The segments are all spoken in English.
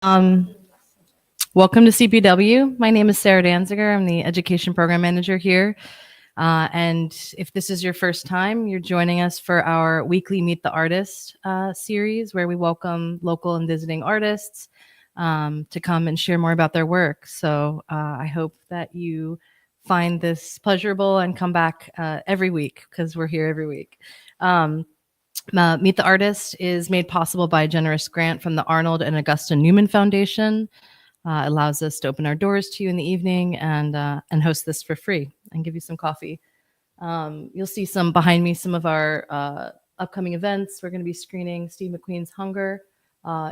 Um, Welcome to CPW. My name is Sarah Danziger. I'm the Education Program Manager here. And if this is your first time, you're joining us for our weekly Meet the Artist series, where we welcome local and visiting artists to come and share more about their work. So I hope that you find this pleasurable and come back every week, because we're here every week. Meet the Artist is made possible by a generous grant from the Arnold and Augusta Newman Foundation. Allows us to open our doors to you in the evening and host this for free and give you some coffee. You'll see some behind me, some of our upcoming events. We're going to be screening Steve McQueen's Hunger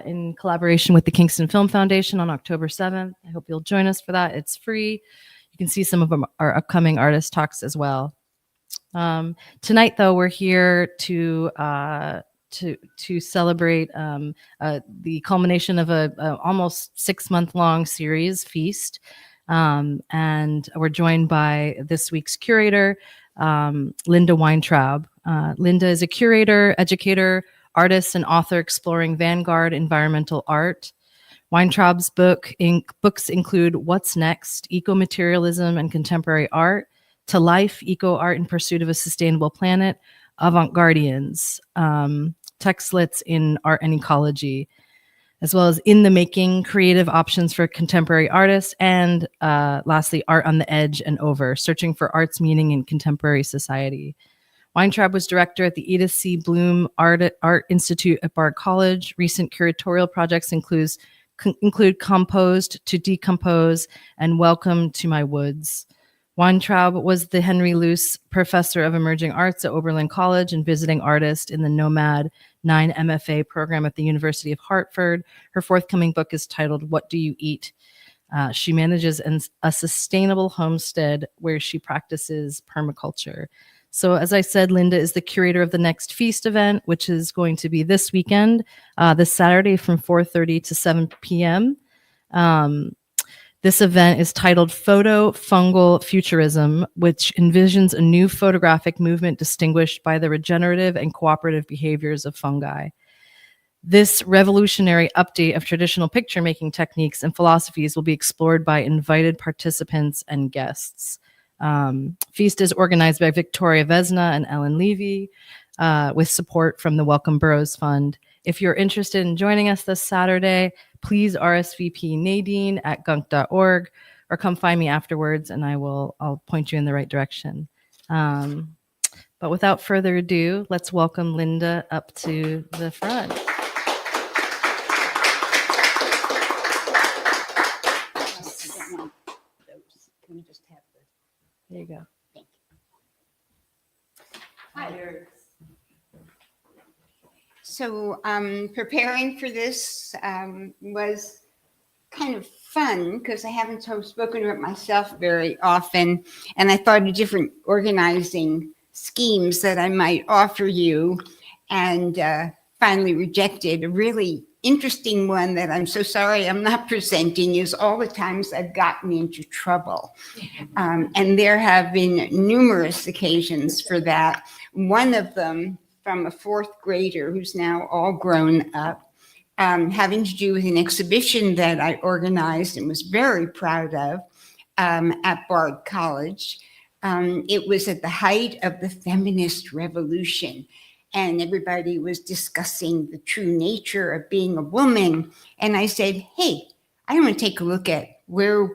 in collaboration with the Kingston Film Foundation on October 7th. I hope you'll join us for that. It's free. You can see some of our upcoming artist talks as well. Tonight, though, we're here to celebrate the culmination of a almost 6-month-long series, Feast. And we're joined by this week's curator, Linda Weintraub. Linda is a curator, educator, artist, and author exploring avant-garde environmental art. Weintraub's books include What's Next? Eco-Materialism and Contemporary Art, To Life, Eco-Art in Pursuit of a Sustainable Planet, AVANT-GUARDIANS, Textlets in Art and Ecology, as well as In the Making, Creative Options for Contemporary Artists, and lastly, Art on the Edge and Over, Searching for Art's Meaning in Contemporary Society. Weintraub was director at the Edith C. Blum Art Institute at Bard College. Recent curatorial projects include Composed to Decompose and Welcome to My Woods. Weintraub was the Henry Luce Professor of Emerging Arts at Oberlin College and visiting artist in the Nomad 9 MFA program at the University of Hartford. Her forthcoming book is titled What Do You Eat? She manages a sustainable homestead where she practices permaculture. So as I said, Linda is the curator of the next Feast event, which is going to be this weekend, this Saturday from 4:30 to 7 p.m. This event is titled Photo-Fungal Futurism, which envisions a new photographic movement distinguished by the regenerative and cooperative behaviors of fungi. This revolutionary update of traditional picture-making techniques and philosophies will be explored by invited participants and guests. Feast is organized by Victoria Vesna and Ellen Levy with support from the Welcome Burroughs Fund. If you're interested in joining us this Saturday, please RSVP Nadine at gunk.org or come find me afterwards and I'll point you in the right direction. But without further ado, let's welcome Linda up to the front. There you go. Thank you. Hi. So preparing for this was kind of fun because I haven't spoken about myself very often, and I thought of different organizing schemes that I might offer you, and finally rejected a really interesting one that I'm so sorry I'm not presenting is all the times I've gotten into trouble. And there have been numerous occasions for that. One of them from a 4th grader who's now all grown up, having to do with an exhibition that I organized and was very proud of at Bard College. It was at the height of the feminist revolution, and everybody was discussing the true nature of being a woman. And I said, hey, I want to take a look at where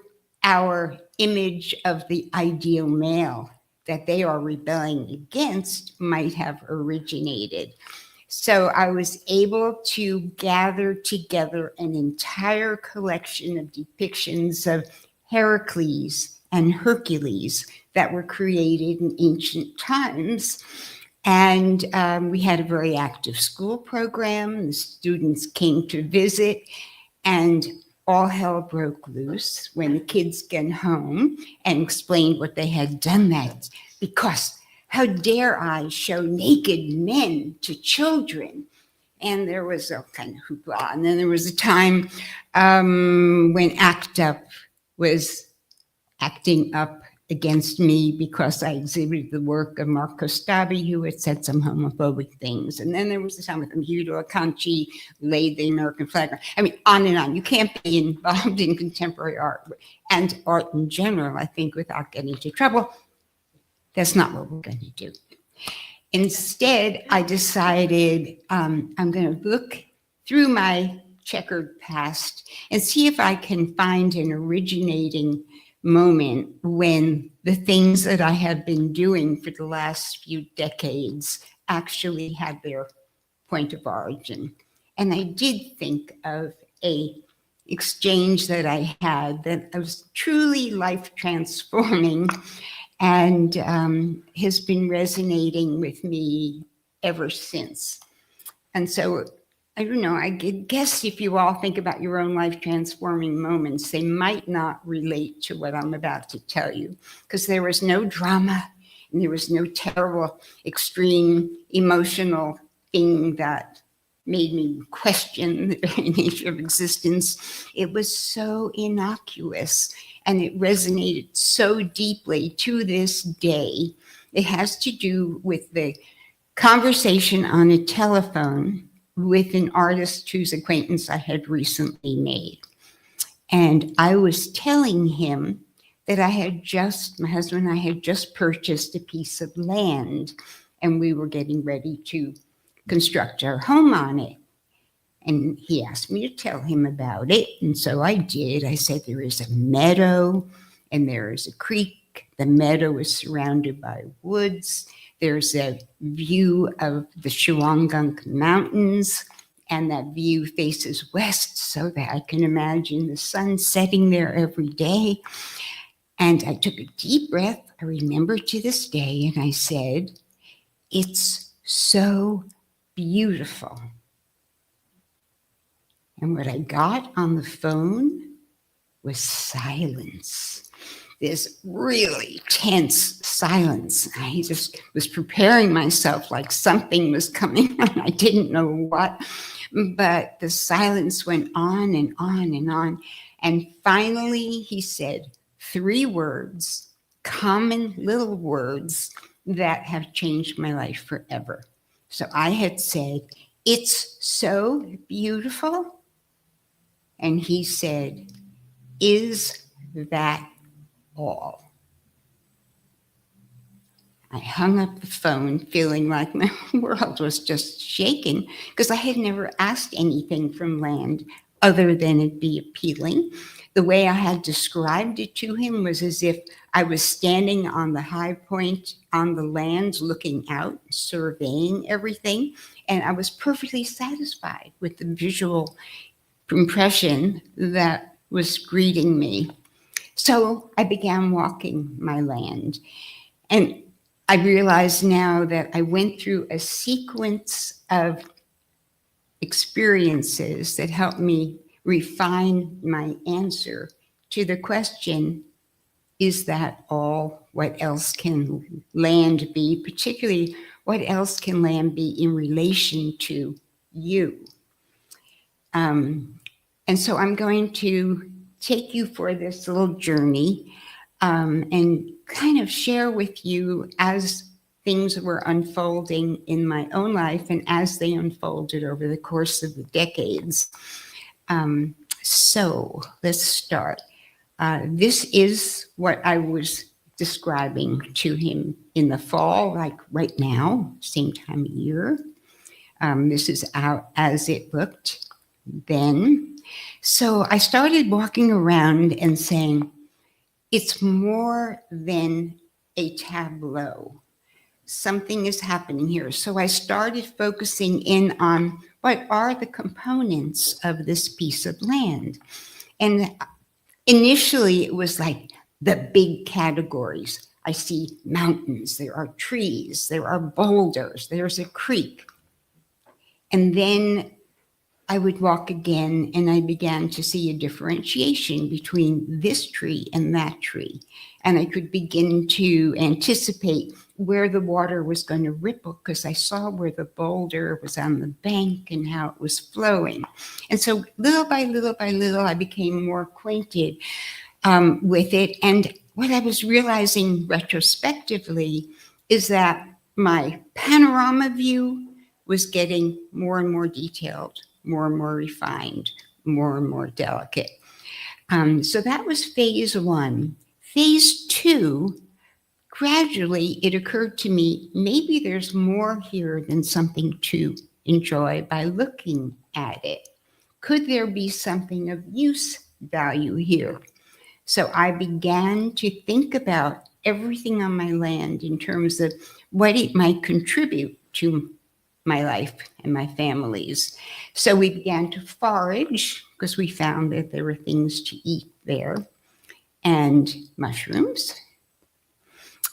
our image of the ideal male that they are rebelling against might have originated. So I was able to gather together an entire collection of depictions of Heracles and Hercules that were created in ancient times. And we had a very active school program. The students came to visit, and all hell broke loose when the kids got home and explained what they had done that, because how dare I show naked men to children? And there was a kind of hoopla. And then there was a time when ACT UP was acting up against me because I exhibited the work of Marco Stabi, who had said some homophobic things. And then there was the time with Udo Akanchi, laid the American flag. I mean, on and on. You can't be involved in contemporary art and art in general, I think, without getting into trouble. That's not what we're going to do. Instead, I decided I'm going to look through my checkered past and see if I can find an originating moment when the things that I have been doing for the last few decades actually had their point of origin. And I did think of a exchange that I had that was truly life transforming and has been resonating with me ever since. And so, I don't know, I guess if you all think about your own life transforming moments, they might not relate to what I'm about to tell you, because there was no drama and there was no terrible, extreme emotional thing that made me question the very nature of existence. It was so innocuous and it resonated so deeply to this day. It has to do with the conversation on a telephone with an artist whose acquaintance I had recently made. And I was telling him that my husband and I had just purchased a piece of land and we were getting ready to construct our home on it. And he asked me to tell him about it. And so I did. I said, there is a meadow and there is a creek. The meadow is surrounded by woods. There's a view of the Shawangunk Mountains, and that view faces west so that I can imagine the sun setting there every day. And I took a deep breath, I remember to this day, and I said, it's so beautiful. And what I got on the phone was silence. This really tense silence. I just was preparing myself like something was coming and I didn't know what, but the silence went on and on and on. And finally he said 3 words, common little words that have changed my life forever. So I had said, it's so beautiful. And he said, is that all? I hung up the phone feeling like my world was just shaking because I had never asked anything from land other than it be appealing. The way I had described it to him was as if I was standing on the high point on the land looking out, surveying everything, and I was perfectly satisfied with the visual impression that was greeting me. So I began walking my land. And I realize now that I went through a sequence of experiences that helped me refine my answer to the question, is that all? What else can land be? Particularly, what else can land be in relation to you? And so I'm going to take you for this little journey and kind of share with you as things were unfolding in my own life and as they unfolded over the course of the decades. So let's start. This is what I was describing to him in the fall, like right now, same time of year. This is out as it looked then. So I started walking around and saying, it's more than a tableau. Something is happening here. So I started focusing in on what are the components of this piece of land. And initially it was like the big categories. I see mountains, there are trees, there are boulders, there's a creek. And then I would walk again and I began to see a differentiation between this tree and that tree. And I could begin to anticipate where the water was going to ripple because I saw where the boulder was on the bank and how it was flowing. And so little by little by little, I became more acquainted with it. And what I was realizing retrospectively is that my panorama view was getting more and more detailed, more and more refined, more and more delicate. So that was phase one. Phase two, gradually it occurred to me, maybe there's more here than something to enjoy by looking at it. Could there be something of use value here? So I began to think about everything on my land in terms of what it might contribute to my life and my family's. So we began to forage because we found that there were things to eat there, and mushrooms.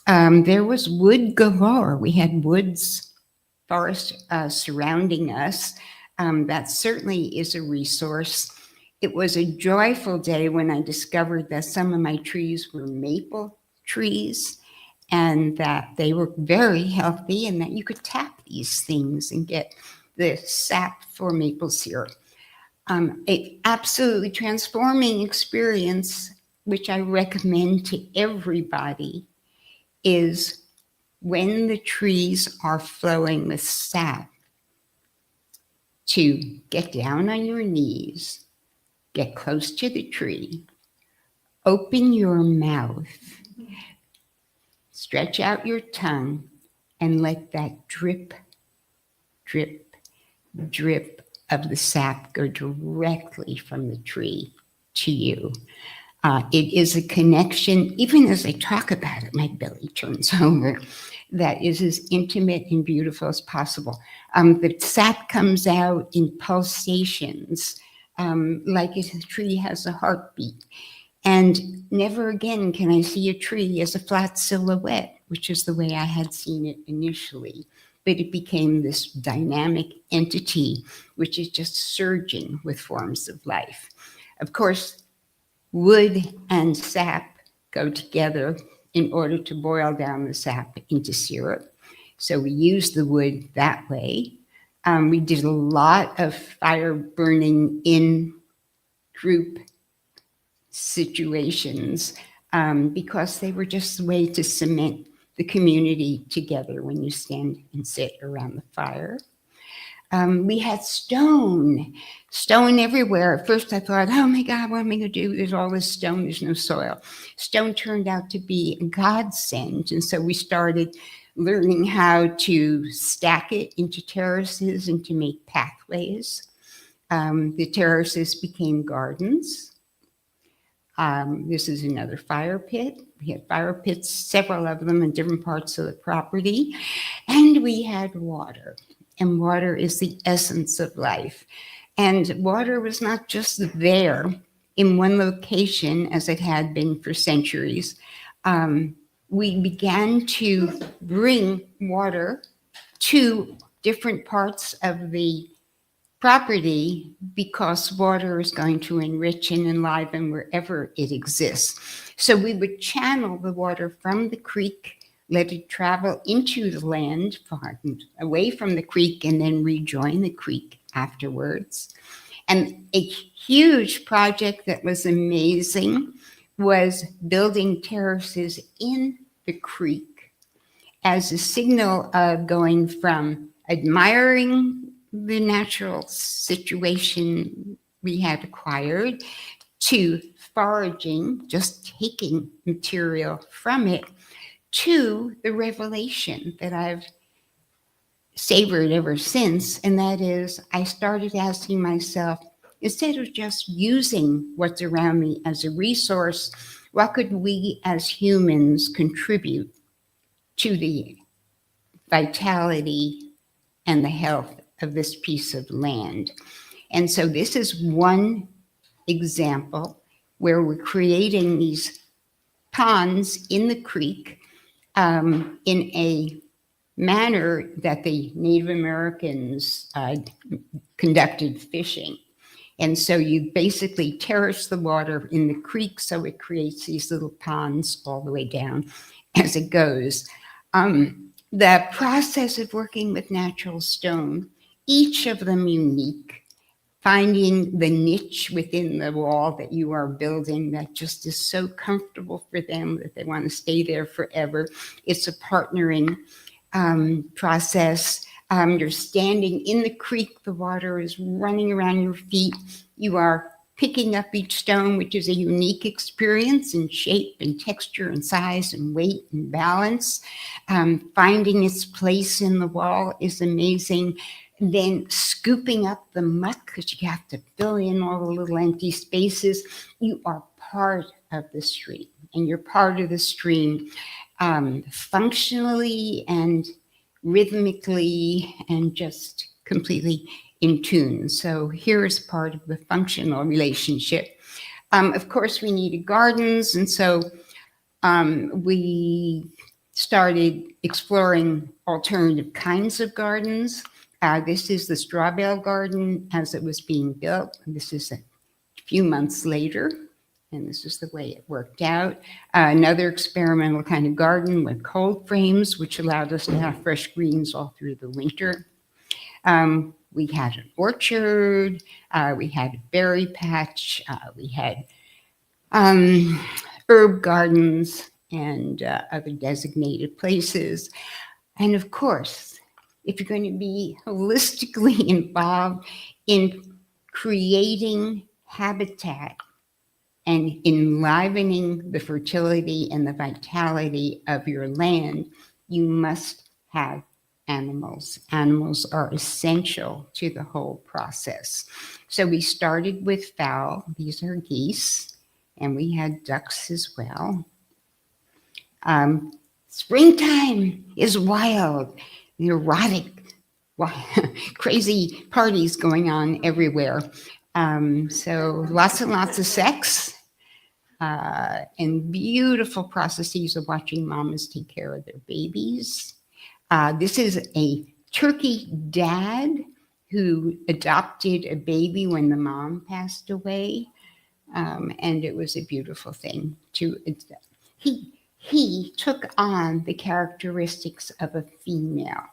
There was wood galore. We had woods, forest surrounding us. That certainly is a resource. It was a joyful day when I discovered that some of my trees were maple trees and that they were very healthy and that you could tap these things and get the sap for maple syrup. An absolutely transforming experience, which I recommend to everybody, is when the trees are flowing with sap, to get down on your knees, get close to the tree, open your mouth, stretch out your tongue, and let that drip, drip, drip of the sap go directly from the tree to you. It is a connection, even as I talk about it, my belly turns over, that is as intimate and beautiful as possible. The sap comes out in pulsations, like a tree has a heartbeat. And never again can I see a tree as a flat silhouette, which is the way I had seen it initially. But it became this dynamic entity, which is just surging with forms of life. Of course, wood and sap go together in order to boil down the sap into syrup. So we use the wood that way. We did a lot of fire burning in group situations because they were just a way to cement the community together when you stand and sit around the fire. We had stone everywhere. At first I thought, oh my God, what am I gonna do? There's all this stone, there's no soil. Stone turned out to be a godsend. And so we started learning how to stack it into terraces and to make pathways. The terraces became gardens. This is another fire pit. We had fire pits, several of them in different parts of the property. And we had water. And water is the essence of life. And water was not just there in one location as it had been for centuries. We began to bring water to different parts of the property because water is going to enrich and enliven wherever it exists. So we would channel the water from the creek, let it travel into the land, far away from the creek, and then rejoin the creek afterwards. And a huge project that was amazing was building terraces in the creek as a signal of going from admiring the natural situation we had acquired to foraging, just taking material from it, to the revelation that I've savored ever since, and that is I started asking myself, instead of just using what's around me as a resource, what could we as humans contribute to the vitality and the health of this piece of land? And so this is one example where we're creating these ponds in the creek in a manner that the Native Americans conducted fishing. And so you basically terrace the water in the creek so it creates these little ponds all the way down as it goes. The process of working with natural stone, each of them unique, finding the niche within the wall that you are building that just is so comfortable for them that they want to stay there forever. It's a partnering process. You're standing in the creek, the water is running around your feet. You are picking up each stone, which is a unique experience in shape and texture and size and weight and balance. Finding its place in the wall is amazing. Then scooping up the muck, because you have to fill in all the little empty spaces. You are part of the stream, and you're part of the stream functionally and rhythmically and just completely in tune. So here is part of the functional relationship. Of course, we needed gardens, and so we started exploring alternative kinds of gardens. This is the straw bale garden as it was being built. This is a few months later, and this is the way it worked out. Another experimental kind of garden with cold frames, which allowed us to have fresh greens all through the winter. We had an orchard, we had a berry patch, we had herb gardens and other designated places. And of course, if you're going to be holistically involved in creating habitat and enlivening the fertility and the vitality of your land, you must have animals. Animals are essential to the whole process. So we started with fowl. These are geese, and we had ducks as well. Springtime is wild, erotic, crazy parties going on everywhere. So lots and lots of sex and beautiful processes of watching mamas take care of their babies. This is a turkey dad who adopted a baby when the mom passed away. And it was a beautiful thing. He took on the characteristics of a female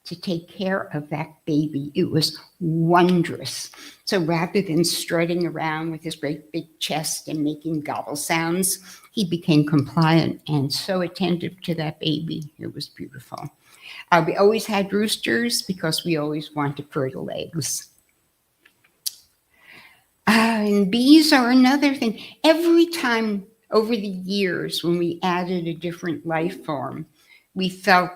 to take care of that baby. It was wondrous. So rather than strutting around with his great big chest and making gobble sounds, he became compliant and so attentive to that baby. It was beautiful. We always had roosters because we always wanted fertile eggs. And bees are another thing. Every time over the years when we added a different life form, we felt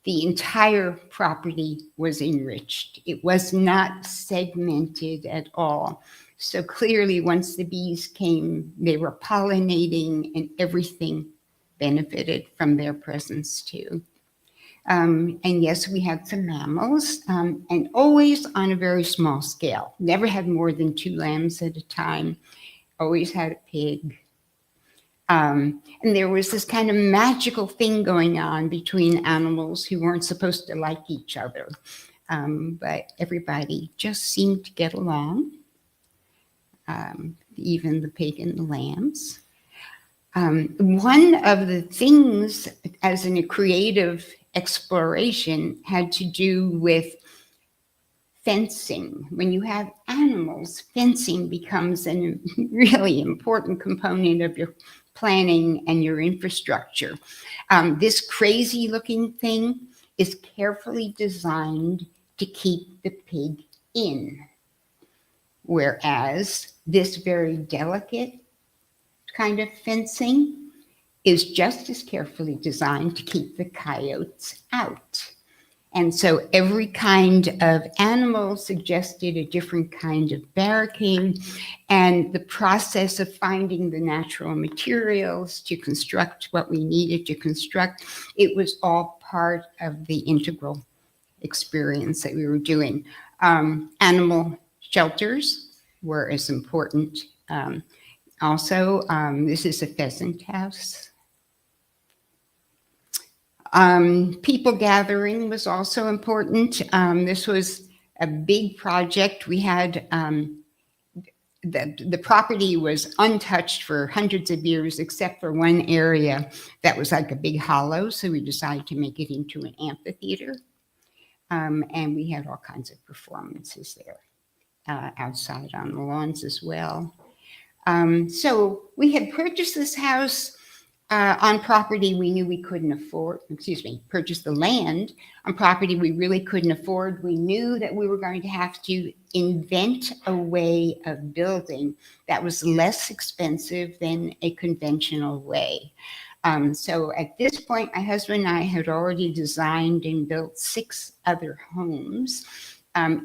the entire property was enriched. It was not segmented at all. So clearly, once the bees came, they were pollinating and everything benefited from their presence too. And yes, we had some mammals, and always on a very small scale. Never had more than 2 lambs at a time. Always had a pig. And there was this kind of magical thing going on between animals who weren't supposed to like each other. But everybody just seemed to get along, even the pig and the lambs. One of the things as in a creative exploration had to do with fencing. When you have animals, fencing becomes a really important component of your planning and your infrastructure. This crazy looking thing is carefully designed to keep the pig in, whereas this very delicate kind of fencing is just as carefully designed to keep the coyotes out. And so every kind of animal suggested a different kind of barricade, and the process of finding the natural materials to construct what we needed to construct, it was all part of the integral experience that we were doing. Animal shelters were as important. Also, this is a pheasant house. People gathering was also important. This was a big project. We had the property was untouched for hundreds of years, except for one area that was like a big hollow. So we decided to make it into an amphitheater. And we had all kinds of performances there. outside on the lawns as well. So we had purchased this house on property we knew we couldn't afford, purchased the land on property we really couldn't afford. We knew that we were going to have to invent a way of building that was less expensive than a conventional way. So at this point, my husband and I had already designed and built 6 other homes,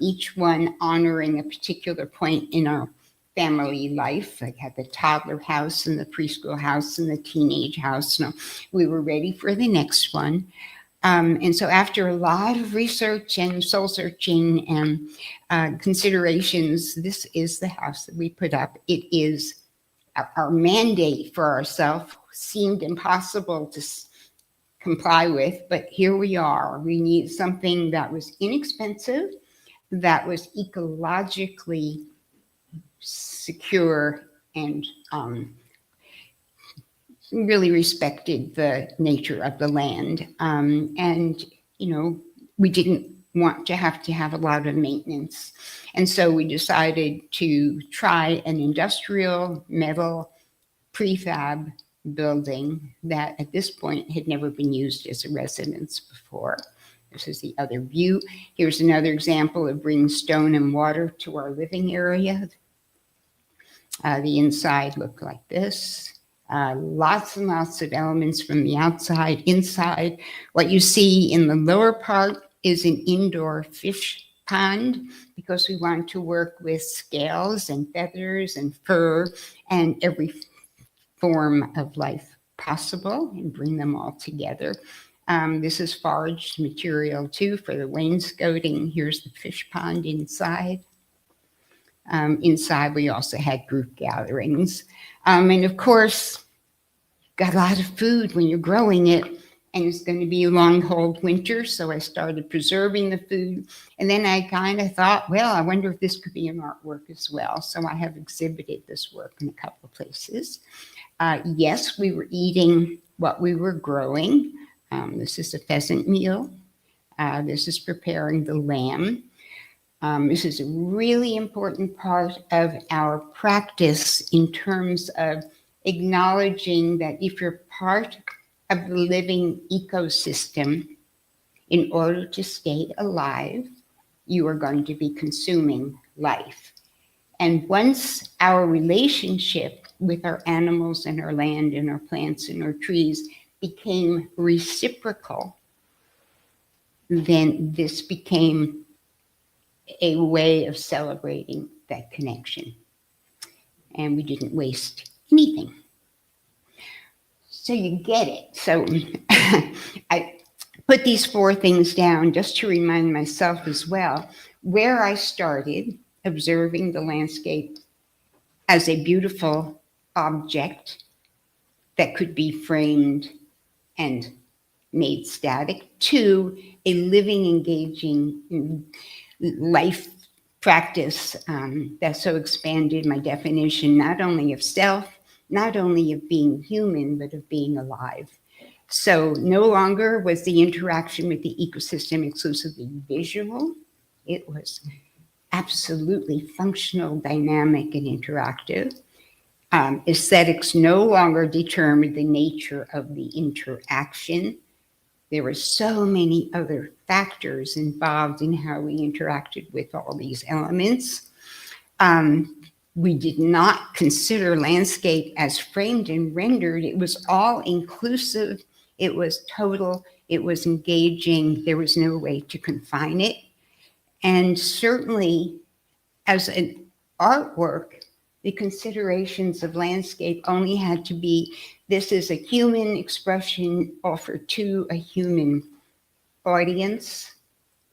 each one honoring a particular point in our family life. I had the toddler house and the preschool house and the teenage house. So we were ready for the next one. And so after a lot of research and soul searching and considerations, this is the house that we put up. It is our mandate for ourselves. Seemed impossible to comply with, but here we are. We need something that was inexpensive, that was ecologically secure, and really respected the nature of the land. And, you know, we didn't want to have a lot of maintenance. And so we decided to try an industrial metal prefab building that at this point had never been used as a residence before. This is the other view. Here's another example of bringing stone and water to our living area. The inside looked like this. Lots and lots of elements from the outside, inside. What you see in the lower part is an indoor fish pond, because we want to work with scales and feathers and fur and every form of life possible and bring them all together. This is foraged material too for the wainscoting. Here's the fish pond inside. Inside, we also had group gatherings. And of course, got a lot of food when you're growing it, and it's going to be a long, cold winter. So I started preserving the food. And then I kind of thought, well, I wonder if this could be an artwork as well. So I have exhibited this work in a couple of places. Yes, we were eating what we were growing. This is a pheasant meal. This is preparing the lamb. This is a really important part of our practice in terms of acknowledging that if you're part of the living ecosystem, in order to stay alive, you are going to be consuming life. And once our relationship with our animals and our land and our plants and our trees became reciprocal, then this became a way of celebrating that connection. And we didn't waste anything. So you get it. So I put these 4 things down just to remind myself as well where I started observing the landscape as a beautiful object that could be framed and made static, to a living, engaging life practice that so expanded my definition, not only of self, not only of being human, but of being alive. So no longer was the interaction with the ecosystem exclusively visual. It was absolutely functional, dynamic, and interactive. Aesthetics no longer determined the nature of the interaction. There were so many other factors involved in how we interacted with all these elements. We did not consider landscape as framed and rendered. It was all inclusive. It was total. It was engaging. There was no way to confine it. And certainly, as an artwork, the considerations of landscape only had to be, this is a human expression offered to a human audience.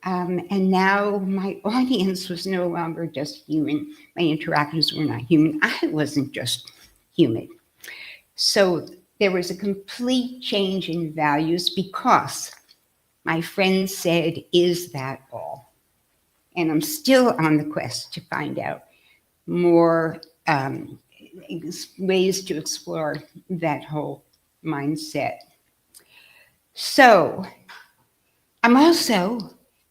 And now my audience was no longer just human. My interactors were not human. I wasn't just human. So there was a complete change in values because my friend said, is that all? And I'm still on the quest to find out more ways to explore that whole mindset. So I'm also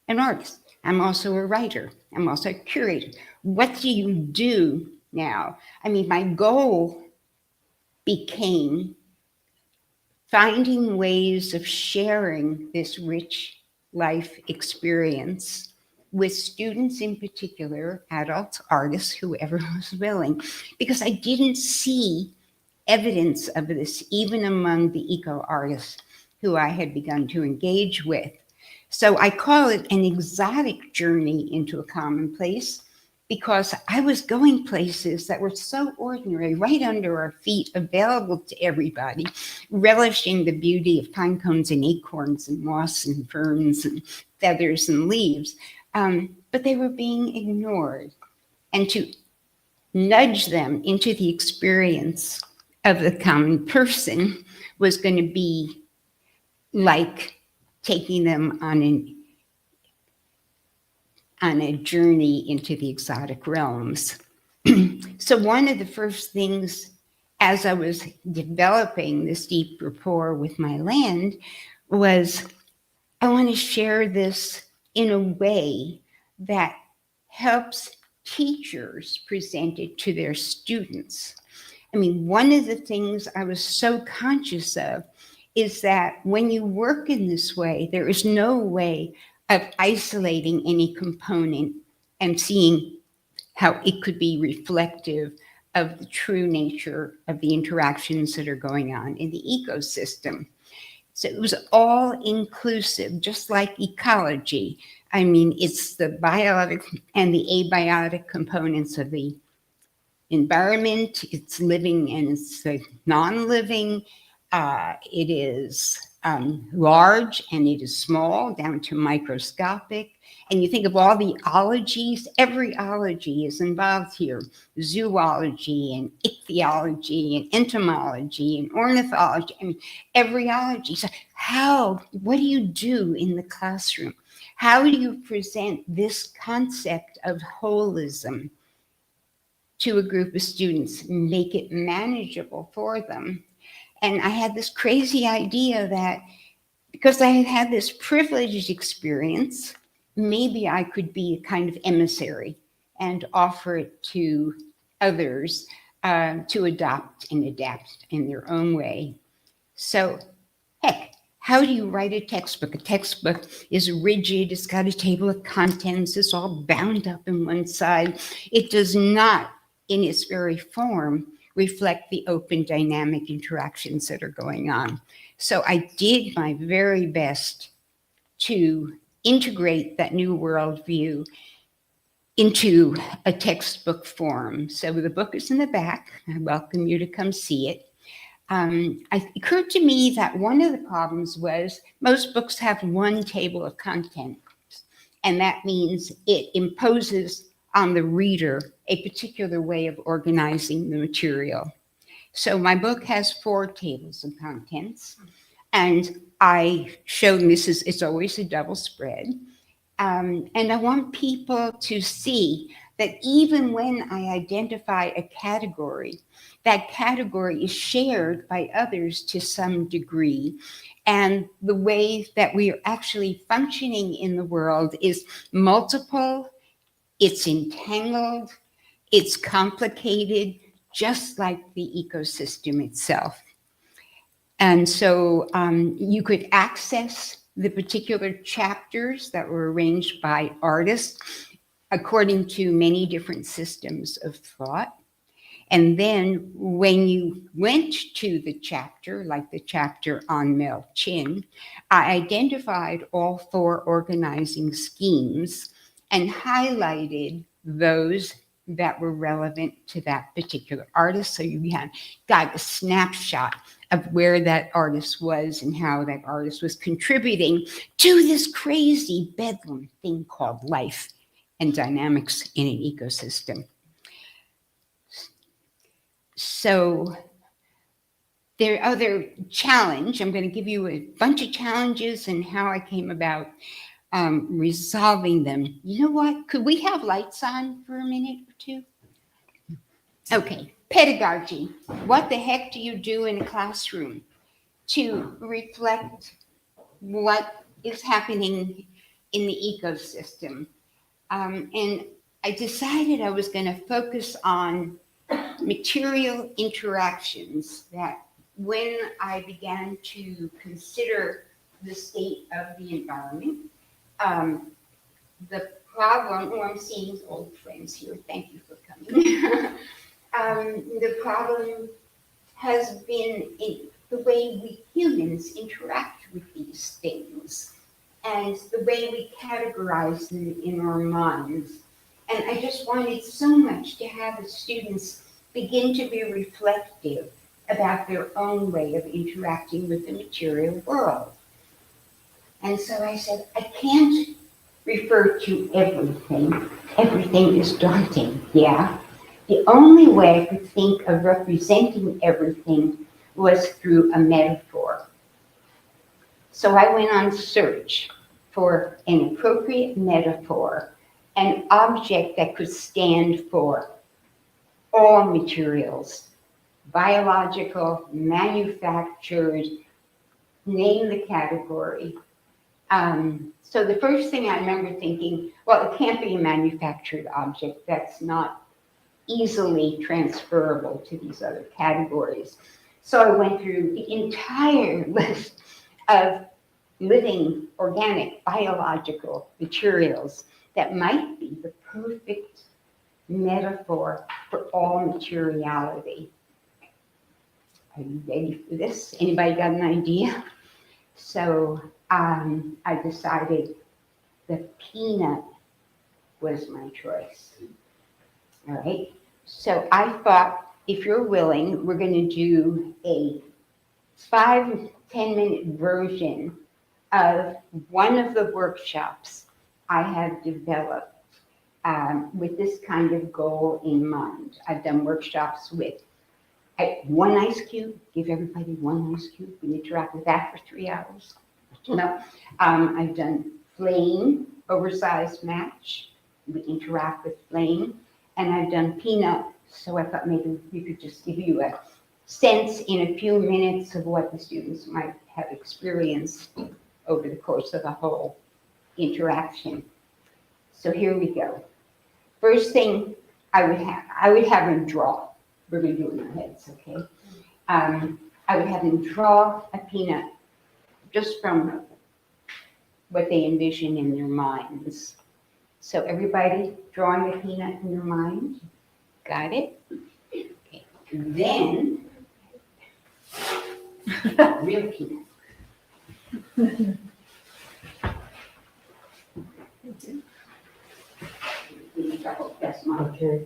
an artist. I'm also a writer. I'm also a curator. What do you do now? I mean, my goal became finding ways of sharing this rich life experience with students in particular, adults, artists, whoever was willing, because I didn't see evidence of this even among the eco artists who I had begun to engage with. So I call it an exotic journey into a commonplace, because I was going places that were so ordinary, right under our feet, available to everybody, relishing the beauty of pine cones and acorns and moss and ferns and feathers and leaves. But they were being ignored. And to nudge them into the experience of the common person was going to be like taking them on a journey into the exotic realms. So one of the first things, as I was developing this deep rapport with my land, was I want to share this in a way that helps teachers present it to their students. I mean, one of the things I was so conscious of is that when you work in this way, there is no way of isolating any component and seeing how it could be reflective of the true nature of the interactions that are going on in the ecosystem. So it was all inclusive, just like ecology. I mean, it's the biotic and the abiotic components of the environment. It's living and it's non-living. It is large and it is small, down to microscopic. And you think of all the ologies, every ology is involved here. Zoology and ichthyology and entomology and ornithology, and every ology. So what do you do in the classroom? How do you present this concept of holism to a group of students, make it manageable for them? And I had this crazy idea that because I had had this privileged experience, maybe I could be a kind of emissary and offer it to others to adopt and adapt in their own way. So, heck, how do you write a textbook? A textbook is rigid, it's got a table of contents, it's all bound up in one side. It does not, in its very form, reflect the open dynamic interactions that are going on. So I did my very best to integrate that new worldview into a textbook form. So the book is in the back. I welcome you to come see it. It occurred to me that one of the problems was most books have one table of contents, and that means it imposes on the reader a particular way of organizing the material. So my book has 4 tables of contents, and I show them it's always a double spread. And I want people to see that even when I identify a category, that category is shared by others to some degree. And the way that we are actually functioning in the world is multiple, it's entangled, it's complicated, just like the ecosystem itself. And so you could access the particular chapters that were arranged by artists according to many different systems of thought. And then when you went to the chapter, like the chapter on Mel Chin, I identified all 4 organizing schemes and highlighted those that were relevant to that particular artist. So you got a snapshot of where that artist was and how that artist was contributing to this crazy bedlam thing called life and dynamics in an ecosystem. So the other challenge, I'm going to give you a bunch of challenges and how I came about resolving them. You know what? Could we have lights on for a minute or two? Okay, pedagogy. What the heck do you do in a classroom to reflect what is happening in the ecosystem. And I decided I was going to focus on material interactions, that when I began to consider the state of the environment, the problem, oh, I'm seeing old friends here, thank you for coming. The problem has been in the way we humans interact with these things and the way we categorize them in our minds. And I just wanted so much to have the students begin to be reflective about their own way of interacting with the material world. And so I said, I can't refer to everything. Everything is daunting, yeah. The only way I could think of representing everything was through a metaphor. So I went on search for an appropriate metaphor, an object that could stand for all materials, biological, manufactured, name the category. So the first thing I remember thinking, well, it can't be a manufactured object. That's not easily transferable to these other categories. So I went through the entire list of living, organic, biological materials that might be the perfect metaphor for all materiality. Are you ready for this? Anybody got an idea? So I decided the peanut was my choice. All right. So I thought, if you're willing, we're going to do a 5-10 minute version of one of the workshops I have developed with this kind of goal in mind. I've done workshops with one ice cube, give everybody one ice cube, we interact with that for 3 hours. No, I've done flame, oversized match, we interact with flame, and I've done peanut, so I thought maybe we could just give you a sense in a few minutes of what the students might have experienced over the course of the whole interaction. So here we go. First thing I would have them draw. We're going to do it in our heads, okay? I would have them draw a peanut just from what they envision in their minds. So everybody drawing a peanut in your mind? Got it? Okay. Then, real peanut. That's mine. Okay.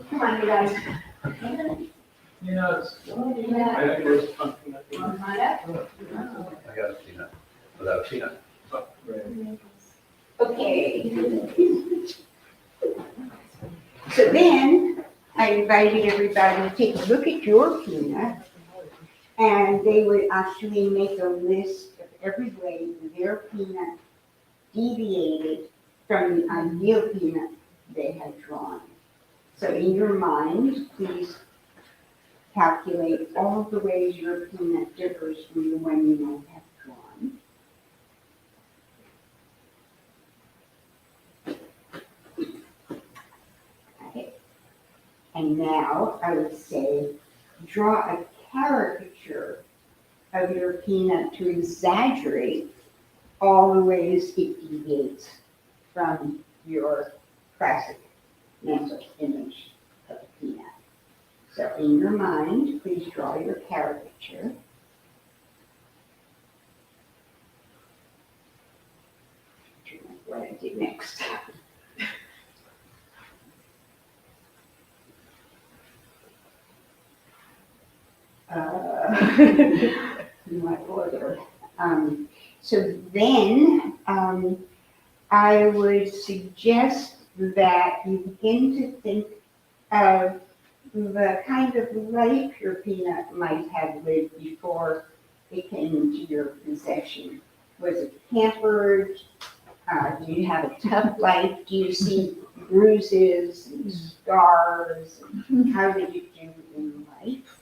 Come on, you guys. Peanuts. Yeah. I think there's something that we- Come on up. I got a peanut, without a peanut. Okay. So then I invited everybody to take a look at your peanut, and they would actually make a list of every way their peanut deviated from the ideal peanut they had drawn. So in your mind, please calculate all of the ways your peanut differs from the one you might have drawn. Okay. And now I would say, draw a caricature of your peanut to exaggerate all the ways it deviates from your classic mental image of a peanut. So in your mind, please draw your caricature. What I did next. My order. So then I would suggest that you begin to think of the kind of life your peanut might have lived before it came into your possession. Was it pampered, Do you have a tough life? Do you see bruises and scars? How did you do in life?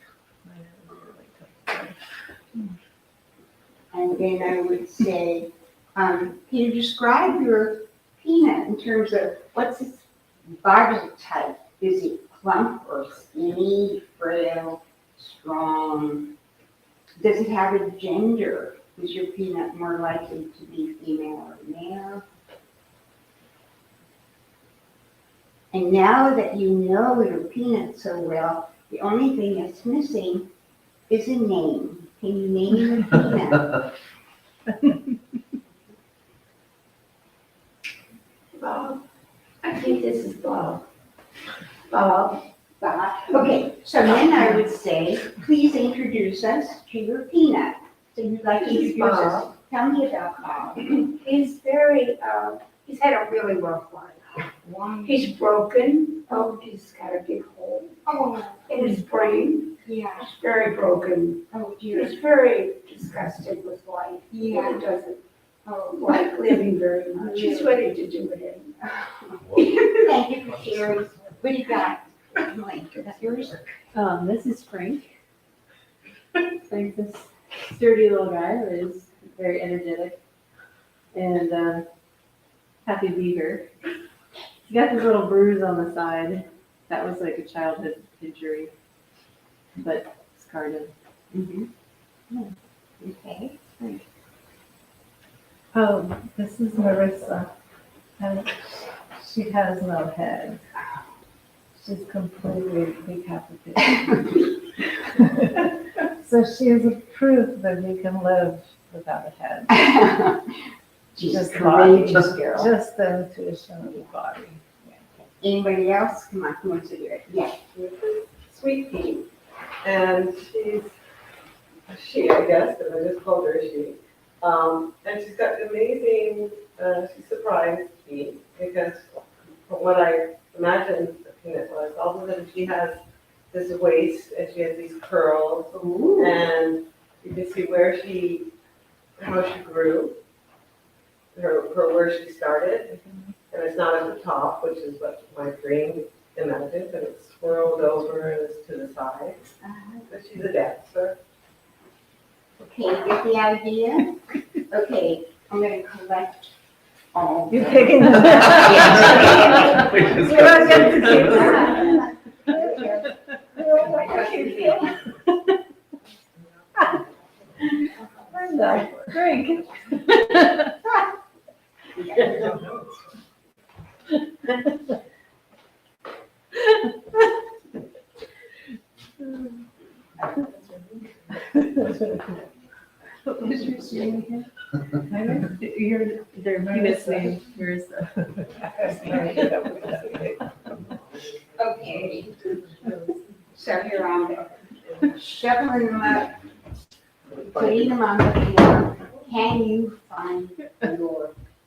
And then I would say, can you describe your peanut in terms of what's its body type? Is it plump or skinny, frail, strong? Does it have a gender? Is your peanut more likely to be female or male? And now that you know your peanut so well, the only thing that's missing is a name. Can you name your peanut? Bob. I think this is Bob. Bob. Bob. Okay, so then I would say, please introduce us to your peanut. So you'd like to introduce us. Tell me about Bob. He's very, he's had a really rough life. He's broken. Oh, he's got a big hole in his brain. Yeah. He's very broken. Oh, dear. He's very disgusted with life. Yeah. He doesn't like living very much. He's ready to do it anyway. Thank you for sharing. What do you got? Mike, is that yours? This is Frank. Frank's this sturdy little guy who is very energetic and happy beaver. He's got this little bruise on the side. That was like a childhood injury, but scarred him. Mm-hmm. Okay. This is Marissa, and she has no head. She's completely decapitated. So she is a proof that we can live without a head. She's Just a courageous body, girl. just the intuition of the body. Anybody else? Come on, who wants to do it? Yeah. Sweet Pea, and she's she, I guess, but I just called her she. And she's got an amazing, she surprised me because from what I imagined the peanut was, all of them, she has this waist and she has these curls. Ooh. And you can see how she grew, her where she started. And it's not at the top, which is what my brain imagined, and it's swirled over and it's to the side. But she's a dancer. Okay, get the idea? Okay, I'm gonna collect all. You're picking them out. We don't get to keep Linda, drink. Their penis name, Marissa. Okay. So here I'm shoveling them up, putting them on the floor. Can you find your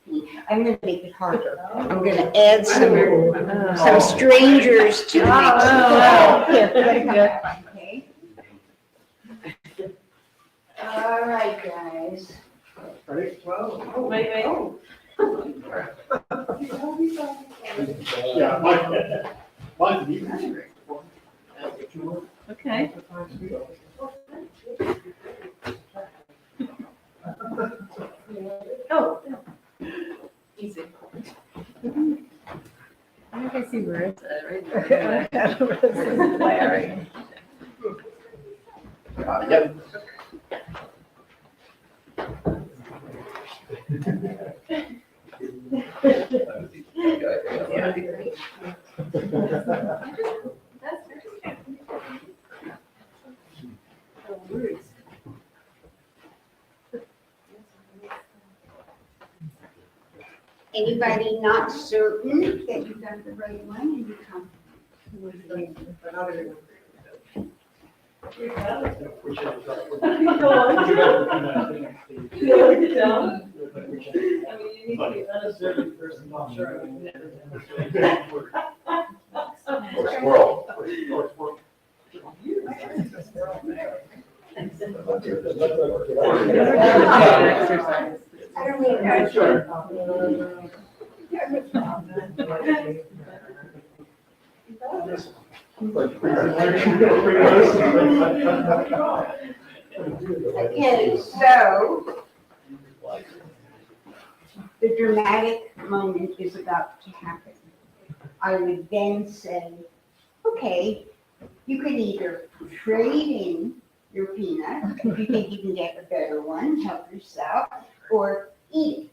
peanut? I'm gonna make it harder. I'm gonna add some strangers to the mix. Okay. All right, guys. Ready? Well, Wait. yeah, mine's easy. Okay. Oh. Easy. I think I see Marissa right there. Marissa's glaring. Yep. Anybody not certain that you got the right one and you come? Squirrel. Exercise. I Sure. Okay, so the dramatic moment is about to happen. I would then say, okay, you can either trade in your peanut if you think you can get a better one, help yourself, or eat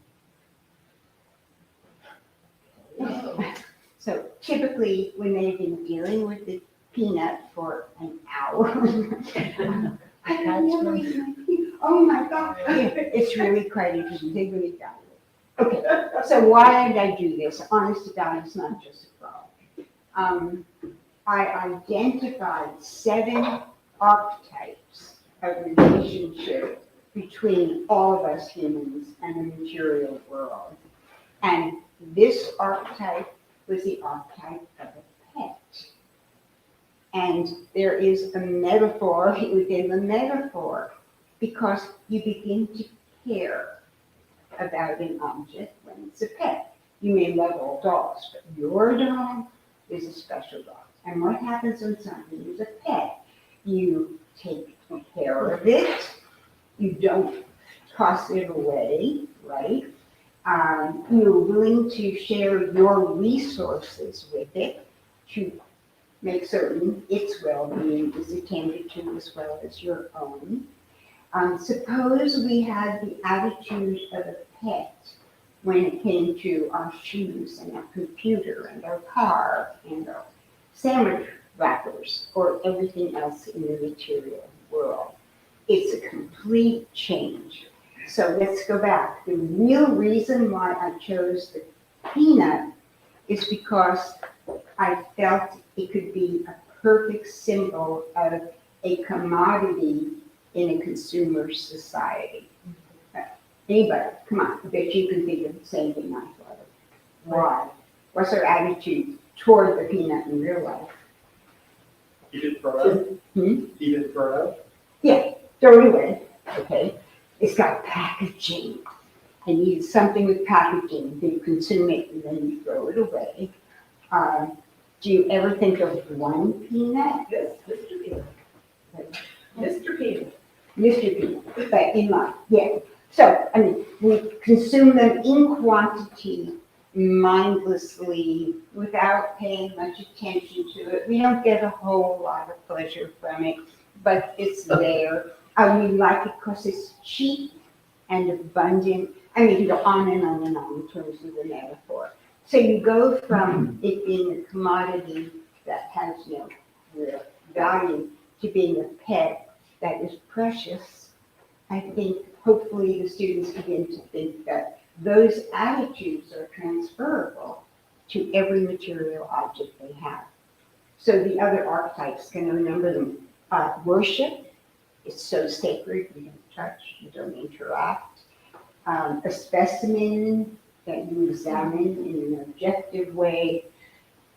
it. So typically, when they've been dealing with the peanut for an hour, I don't know, oh my God, it's really quite interesting. They really got it. Okay, so why did I do this? Honest to God, it's not just a frog. I identified 7 archetypes of relationship between all of us humans and the material world. And this archetype was the archetype of a pet. And there is a metaphor within the metaphor, because you begin to care about an object when it's a pet. You may love all dogs, but your dog is a special dog. And what happens when something is a pet? You take care of it. You don't toss it away, right? You're willing to share your resources with it to make certain its well-being is attended to as well as your own. Suppose we had the attitude of a pet when it came to our shoes and our computer and our car and our sandwich wrappers or everything else in the material world. It's a complete change. So let's go back. The real reason why I chose the peanut is because I felt it could be a perfect symbol of a commodity in a consumer society. Anybody, come on, I bet you can think of the same thing I thought of. Why? What's our attitude toward the peanut in real life? You didn't throw it out? You didn't throw it out? Yeah, throw it away, okay? It's got packaging. I need something with packaging. Then you consume it and then you throw it away. Do you ever think of one peanut? Yes, Mr. Peanut. Mr. Peanut. Mr. Peanut, but in life, yeah. So, I mean, we consume them in quantity, mindlessly, without paying much attention to it. We don't get a whole lot of pleasure from it, but it's there. We like it because it's cheap and abundant. I mean, you go on and on and on in terms of the metaphor. So you go from it being a commodity that has no real value to being a pet that is precious. I think hopefully the students begin to think that those attitudes are transferable to every material object they have. So the other archetypes, can remember them. Worship, it's so sacred, you don't touch, you don't interact. A specimen that you examine in an objective way.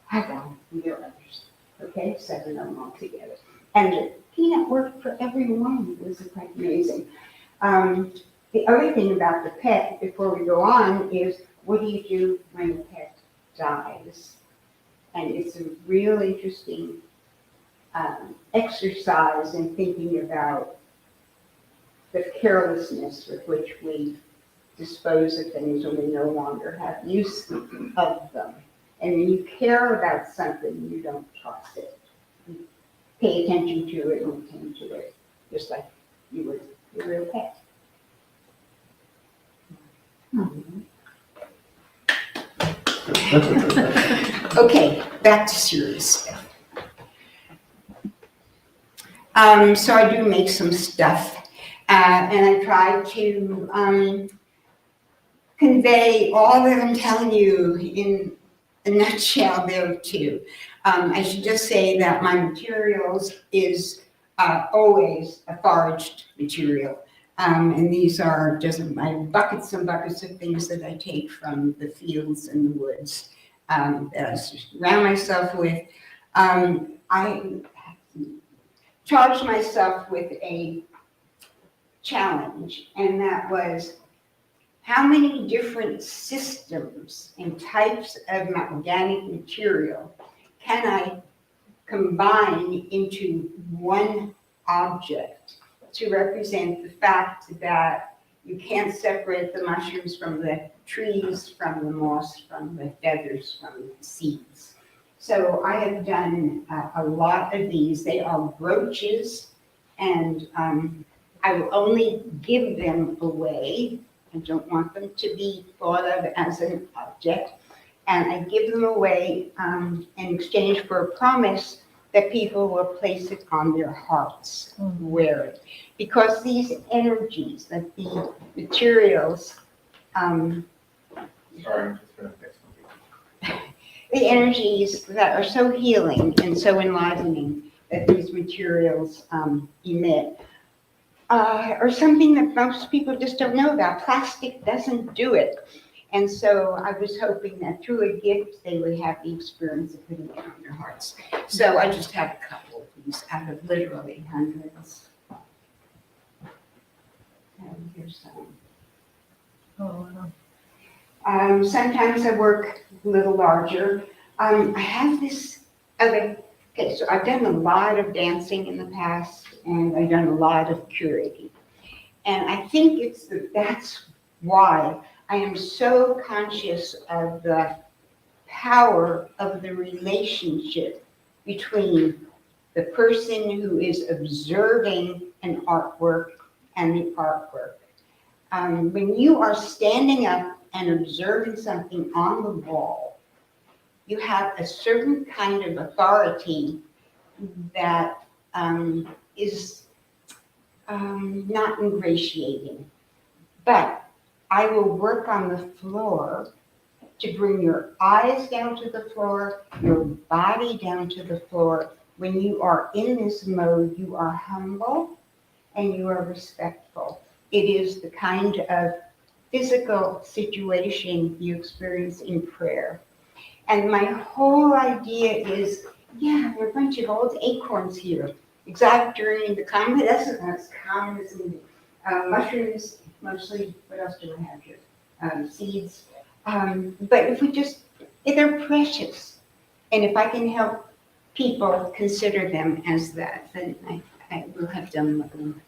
Have on with your others. Okay, 7 of them all together. And the peanut worked for everyone. It was quite amazing. The other thing about the pet, before we go on, is what do you do when the pet dies? And it's a real interesting exercise in thinking about the carelessness with which we dispose of things when we no longer have use of them. And when you care about something, you don't toss it. You pay attention to it and attend to it, just like you would your real pet. Okay, back to serious stuff. So I do make some stuff, and I try to convey all that I'm telling you in a nutshell there too. I should just say that my materials is always a foraged material. And these are just my buckets and buckets of things that I take from the fields and the woods that I surround myself with. I charged myself with a challenge, and that was, how many different systems and types of organic material can I combine into one object to represent the fact that you can't separate the mushrooms from the trees, from the moss, from the feathers, from the seeds. So I have done a lot of these. They are brooches, and I will only give them away. I don't want them to be thought of as an object. And I give them away in exchange for a promise that people will place it on their hearts, wear it. Because these energies, that the materials, Sorry, I'm just gonna fix something. the energies that are so healing and so enlivening that these materials emit, are something that most people just don't know about. Plastic doesn't do it. And so I was hoping that through a gift, they would have the experience of putting it on their hearts. So I just have a couple of these out of literally hundreds. And here's some. Oh, wow. Sometimes I work a little larger. I have this other, okay, so I've done a lot of dancing in the past, and I've done a lot of curating. And I think that's why I am so conscious of the power of the relationship between the person who is observing an artwork and the artwork. When you are standing up and observing something on the wall, you have a certain kind of authority that is not ingratiating. But I will work on the floor to bring your eyes down to the floor, your body down to the floor. When you are in this mode, you are humble and you are respectful. It is the kind of physical situation you experience in prayer. And my whole idea is, yeah, there are a bunch of old acorns here. Exactly during the convalescence, mushrooms, mostly. What else do I have here? Seeds. But if they're precious. And if I can help people consider them as that, then I will have done what I'm